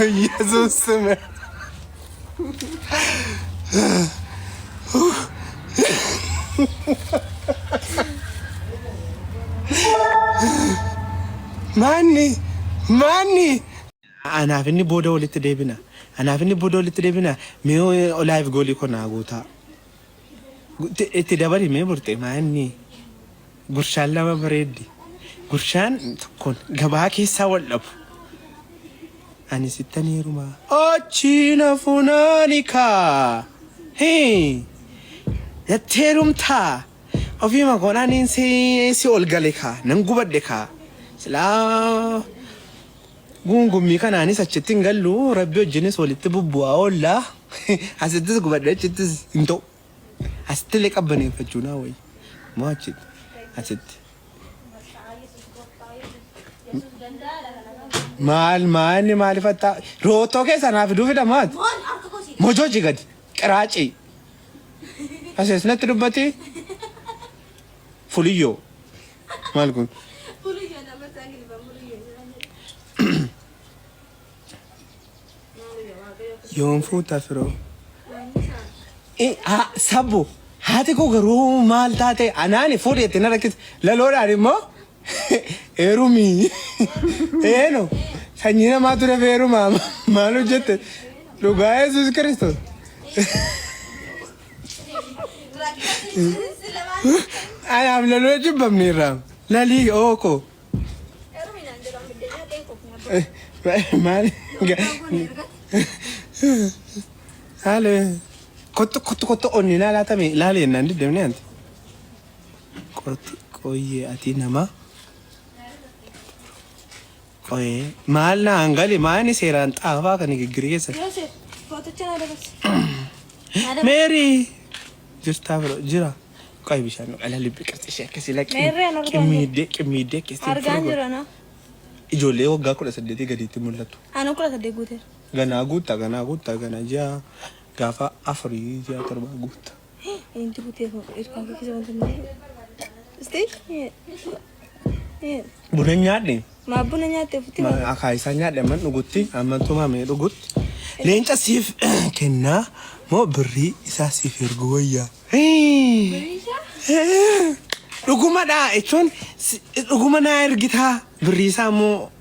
ኢየሱስ ስም ማኒ አናፍኒ ቦዶ ልትደብና አናፍኒ ቦዶ ልትደብና ሜው ላይቭ ጎሊ ኮና ጎታ እቲ ደበሪ ሜ ቡርጤ ማኒ ጉርሻን ለማ በሬዲ ጉርሻን ኮን ገባ ኬሳ ወለፉ አኒ ሲተኒሩማ ኦቺና ፉናኒካ ሄ የቴሩምታ ኦፊማ ኮናኒን ሲ ኦልጋሌካ ነንጉበደካ ስላ ጉንጉሚ ከናኒ ሰችቲን ገሉ ረቢ ወጅኔስ ወልት ቡቡአ ኦላ አስድስ ጉበደችትስ እንቶ አስትለ ቀበኔ ፈጁና ወይ ማችት አስት ማል ፈታ ሮቶ ከሰናፍ ዱፍ ደማት ሞጆጂ ገድ ቅራጪ አሰስነት ዱበቲ ፉልዮ ማልኩን ዮንፉ ተፍሮ ሰቡ haati koo garuu maal taate anaani fuudheetti na rakkis laloodhaan immoo eerumi eeno sanyii namaa ture feeruma maal hojjette dhugaa Yesuus Kiristoos anaaf laloo jibbamni irraa lalii ooko maal haale Kotto onni laalatame laale nandi demne anti koye ati nama koye maal na angali maani seran xaafa kan giggiriyesa Mary jirta bro jira koy bishano ala libbi qirti shekesi lak qimide kesi argan jira na ijolle wagga ko saddeeti gaditi mulatu anu ko sadde guute gana gutta ja gafa afri ya terba guta inti putih irkan ke sebentar stay bunanya de ma bunanya te putih ma akai sanya de man nugutti amantu ma me nugut lenca sif kenna mo beri isa sif ergoya duguma da echon duguma na ergita beri sa mo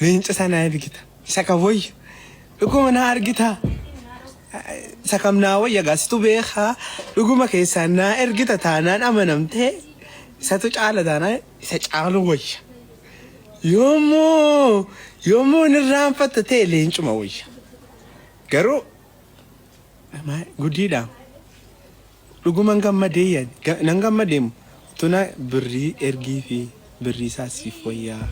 lenca sana ergita sakawoy duguma na ergita sakamna wayya gasitu beekha dhuguma keessana ergita taanaan amanamte isatu caala taana isa caalu wayya yoommoo nirraanfatta ta'e leencuma wayya garuu guddiidha dhuguman gammadeeyyan nan gammadeemu tuna birrii ergii fi birrii isaa siif wayyaa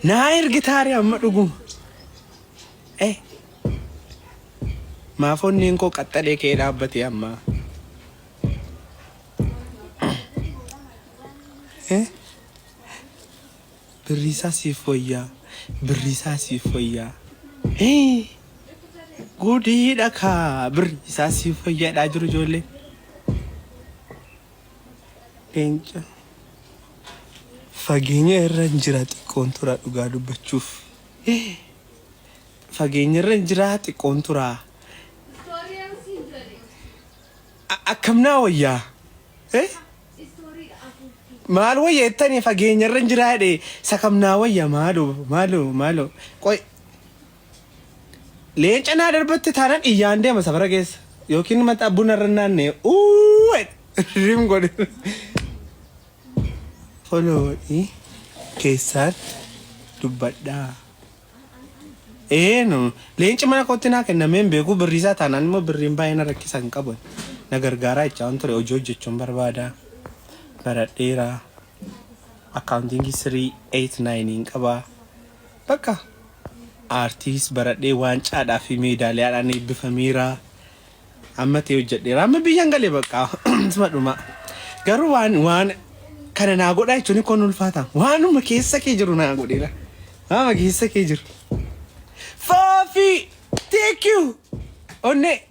naa ergitaari amma dhuguma maafonniin koo qaxxalee kee dhaabbate amma birriisaa siif wayyaa gudiidha kaa birriisaa siif wayyaadhaa jiru ijoollee leenca fageenya irra hin jira xiqqoon turaa dhugaa dubbachuuf fageenya irra hin jira xiqqoon turaa akkamna wayyaa maal wayya ettani fageenya irra jira de sakamna wayya maalo qoy leenca na darbatte tanan iyyaan deema safara keessa yookiin mata buna rannaanne rim godhe follow keessaan dubbadhaa no leenci mana kootti naa kennameen beeku birriisaa taanaan immoo birriin baay'ina rakkisan qaban na gargaaraa jechaan ture hojii hojjechuun barbaada baradheera accounting 389 qaba bakka artist baradhee waancaadhaa fi meedaaliyaadhaan eebbifameera amma ta'e hojjedheera amma biyyan galee bakka dhumaa garuu waan kana naa godhaa jechuun kun ulfaata waanuma keessa kee jiru naa godheera waanuma keessa kee jiru Fafi, thank you. Onne,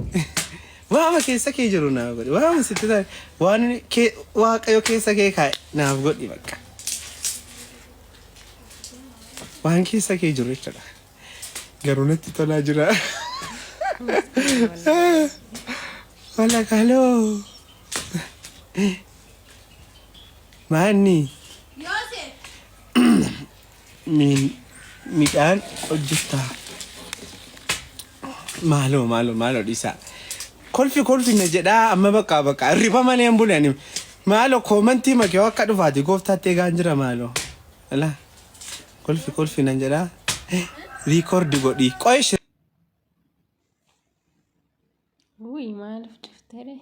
Waama keessa kee jiru naaf godhi. Waama sitti taate waan waaqayyo keessa kee kaa'e naaf godhi bakka. Waan keessa kee jiru jechuudha. Garuu natti tolaa jira. Wala kaloo. Maanni. Midhaan hojjetaa. Maaloo dhiisaa. Kolfi na jedhaa amma bakka riba malee hin bulan. Maaloo koomantii makee akka dhufaati gooftaatti eegaan jira maaloo. Ala kolfi na jedhaa. Riikoordi godhii qo'ish. Uy, maaliif daftaree?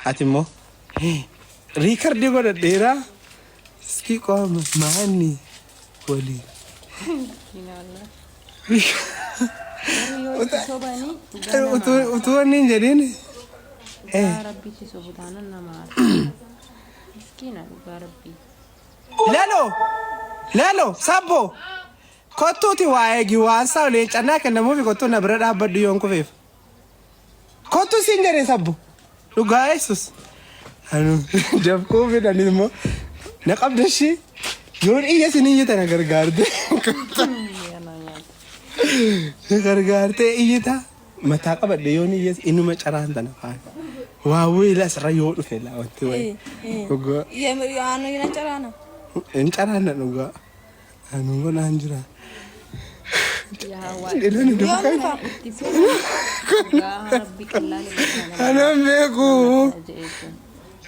Ati immoo riikoordi godhadheeraa. Iski qooma maanni waliin. Utuu wanni hin jedhin. Rabbiitti sobutaanan namaa. Miskiina dhugaa rabbii. Lalo sabbo kottuuti waa eegi waan saa olee cannaa kennamuufi kottuu na bira dhaabbadhu yoon kufeef. Kottuu siin jedhee sabbo dhugaa eessus. Dabkuu fedhanii immoo na qabdashii yoon iyya sin iyyita na gargaarte. Na gargaarte iyyita mataa qabadhe yoon iyya inuma caraan tana faana. Waawee lasirra yoo dhufe laa wanti wayi. Dhugaa. Yaanu yana caraana. Hin caraana dhugaa. Anu godhaan jira. Yoon fa. Rabbi qallaan. Anaan beeku.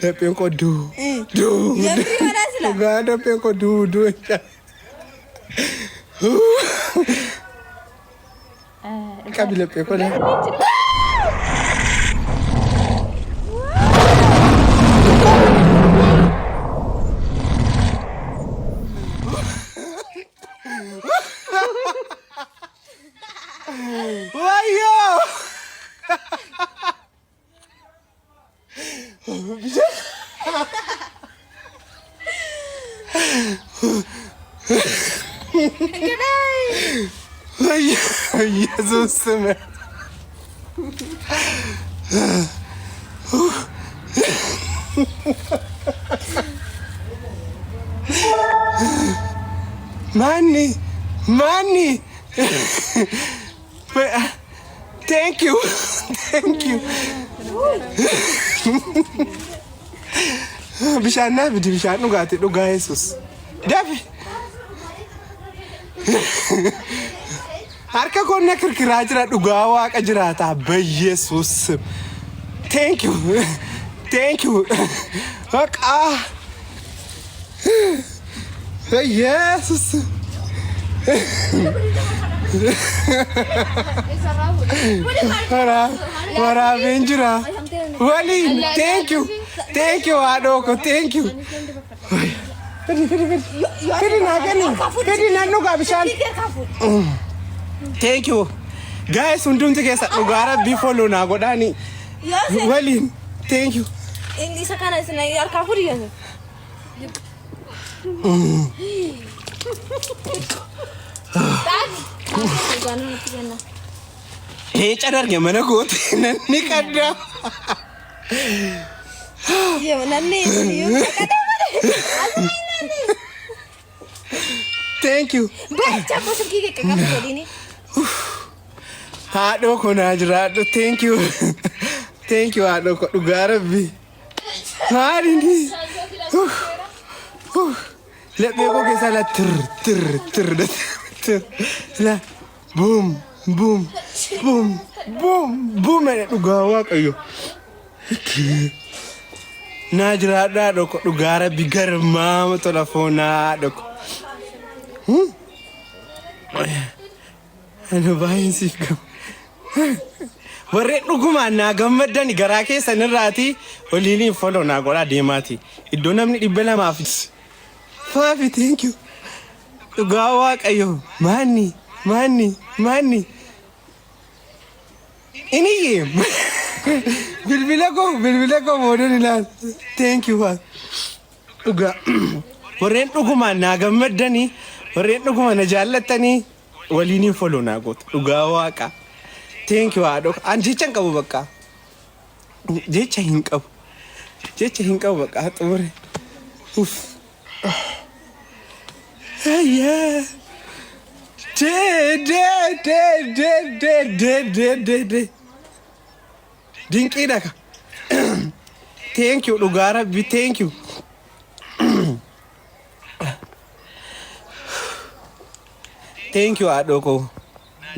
Dapheen koo duu. Yabri mana sila. Dhugaa dapheen koo duu. Qabi laphee koo dha. Wayo! Jesus man. Money. Thank you. Bishaan naa fidi bishaan dhugaati dhugaa Yesus. Dafi. Harka koonna kirkiraa jira dhugaa waaqa jiraata Yesus. Thank you. Haqa. Yesus. Para Benjura. Wali, thank you, Adoko, thank you. Thank you. Guys, undunti kesa ugara before na godani. Wali, thank you. Ini sakana sina yar kafuri ya. Cadarnya mana gue nanti kada. Ya nanti kada. Thank you. Baca masuk gigi ke kamu jadi ini. Aduh kau najra, thank you. Aduh kok negara bi. Hari ini. Lihat aku kesalah ter. Lah, boom. Ada dhugaa kayo. Najra da kok negara bi garma telefona dok. Ano bahin sih kamu? Warre dhuguma na gammadan garaa keessan irraati waliin follow na godha deemaati. Iddoo namni 200 Fafi, thank you. Dhugaa waaqayyo. Maanni. Ini bilbila ko modon ilaal. Thank you. dhugaa warreen dhugumaan naa gammaddanii warreen dhuguma na jaallatanii waliin follow naa gootu dhugaa waaqa. Thank you haadho. An jecha hin qabu bakka. Jecha hin qabu bakka xumure. Uff. Yeah. Dinqii dhaka. Thank you dhugaa rabbi thank you. Thank you haadho koo.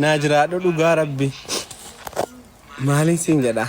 Naa jiraadho dhugaa rabbi. Maalin siin jedha.